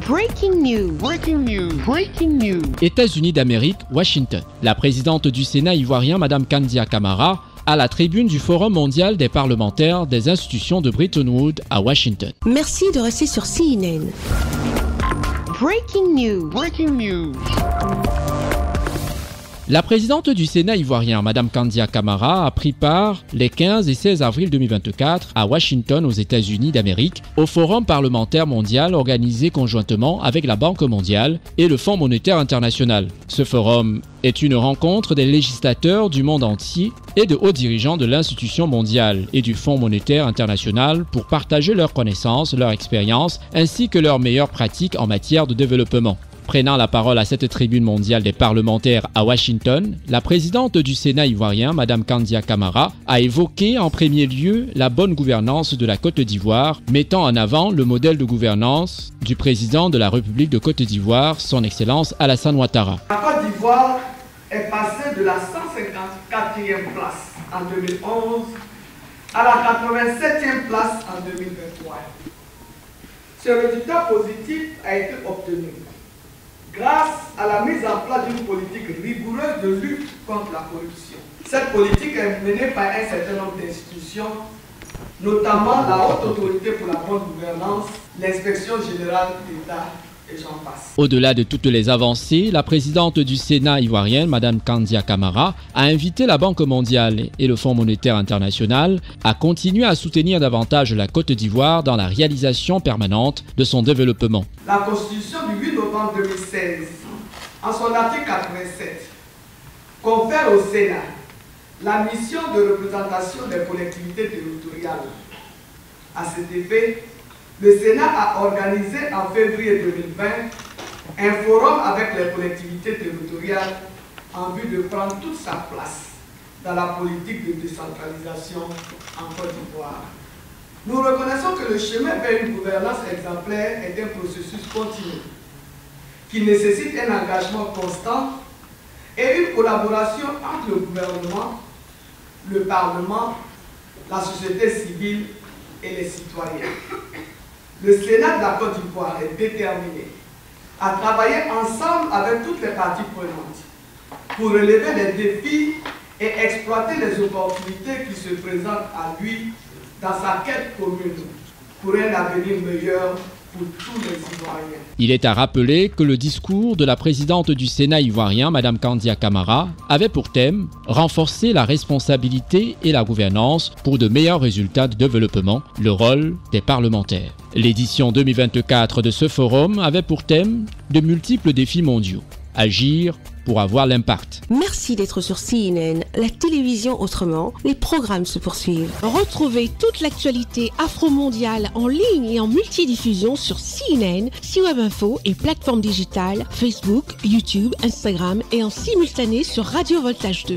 Breaking news. Breaking news. Breaking news. États-Unis d'Amérique, Washington. La présidente du Sénat ivoirien, Mme Kandia Camara, à la tribune du Forum mondial des parlementaires des institutions de Bretton Woods à Washington. Merci de rester sur CNN. Breaking news. Breaking news. La présidente du Sénat ivoirien, Mme Kandia Camara, a pris part les 15 et 16 avril 2024 à Washington, aux États-Unis d'Amérique, au Forum parlementaire mondial organisé conjointement avec la Banque mondiale et le Fonds monétaire international. Ce forum est une rencontre des législateurs du monde entier et de hauts dirigeants de l'institution mondiale et du Fonds monétaire international pour partager leurs connaissances, leur expérience ainsi que leurs meilleures pratiques en matière de développement. Prenant la parole à cette tribune mondiale des parlementaires à Washington, la présidente du Sénat ivoirien, Mme Kandia Camara, a évoqué en premier lieu la bonne gouvernance de la Côte d'Ivoire, mettant en avant le modèle de gouvernance du président de la République de Côte d'Ivoire, son Excellence Alassane Ouattara. La Côte d'Ivoire est passée de la 154e place en 2011 à la 87e place en 2023. Ce résultat positif a été obtenu grâce à la mise en place d'une politique rigoureuse de lutte contre la corruption. Cette politique est menée par un certain nombre d'institutions, notamment la Haute Autorité pour la bonne gouvernance, l'Inspection générale d'État et j'en passe. Au-delà de toutes les avancées, la présidente du Sénat ivoirien, Mme Kandia Camara, a invité la Banque mondiale et le Fonds monétaire international à continuer à soutenir davantage la Côte d'Ivoire dans la réalisation permanente de son développement. La Constitution du 8 novembre 2016, en son article 87, confère au Sénat la mission de représentation des collectivités territoriales. À cet effet, le Sénat a organisé en février 2020 un forum avec les collectivités territoriales en vue de prendre toute sa place dans la politique de décentralisation en Côte d'Ivoire. Nous reconnaissons que le chemin vers une gouvernance exemplaire est un processus continu qui nécessite un engagement constant et une collaboration entre le gouvernement, le Parlement, la société civile et les citoyens. Le Sénat de la Côte d'Ivoire est déterminé à travailler ensemble avec toutes les parties prenantes pour relever les défis et exploiter les opportunités qui se présentent à lui dans sa quête commune pour un avenir meilleur pour tous les Ivoiriens. Il est à rappeler que le discours de la présidente du Sénat ivoirien, Mme Kandia Camara, avait pour thème « Renforcer la responsabilité et la gouvernance pour de meilleurs résultats de développement, le rôle des parlementaires ». L'édition 2024 de ce forum avait pour thème de multiples défis mondiaux. Agir pour avoir l'impact. Merci d'être sur CNN, la télévision autrement. Les programmes se poursuivent. Retrouvez toute l'actualité afro-mondiale en ligne et en multidiffusion sur CNN, C-Web Info et plateformes digitales, Facebook, YouTube, Instagram et en simultané sur Radio Voltage 2.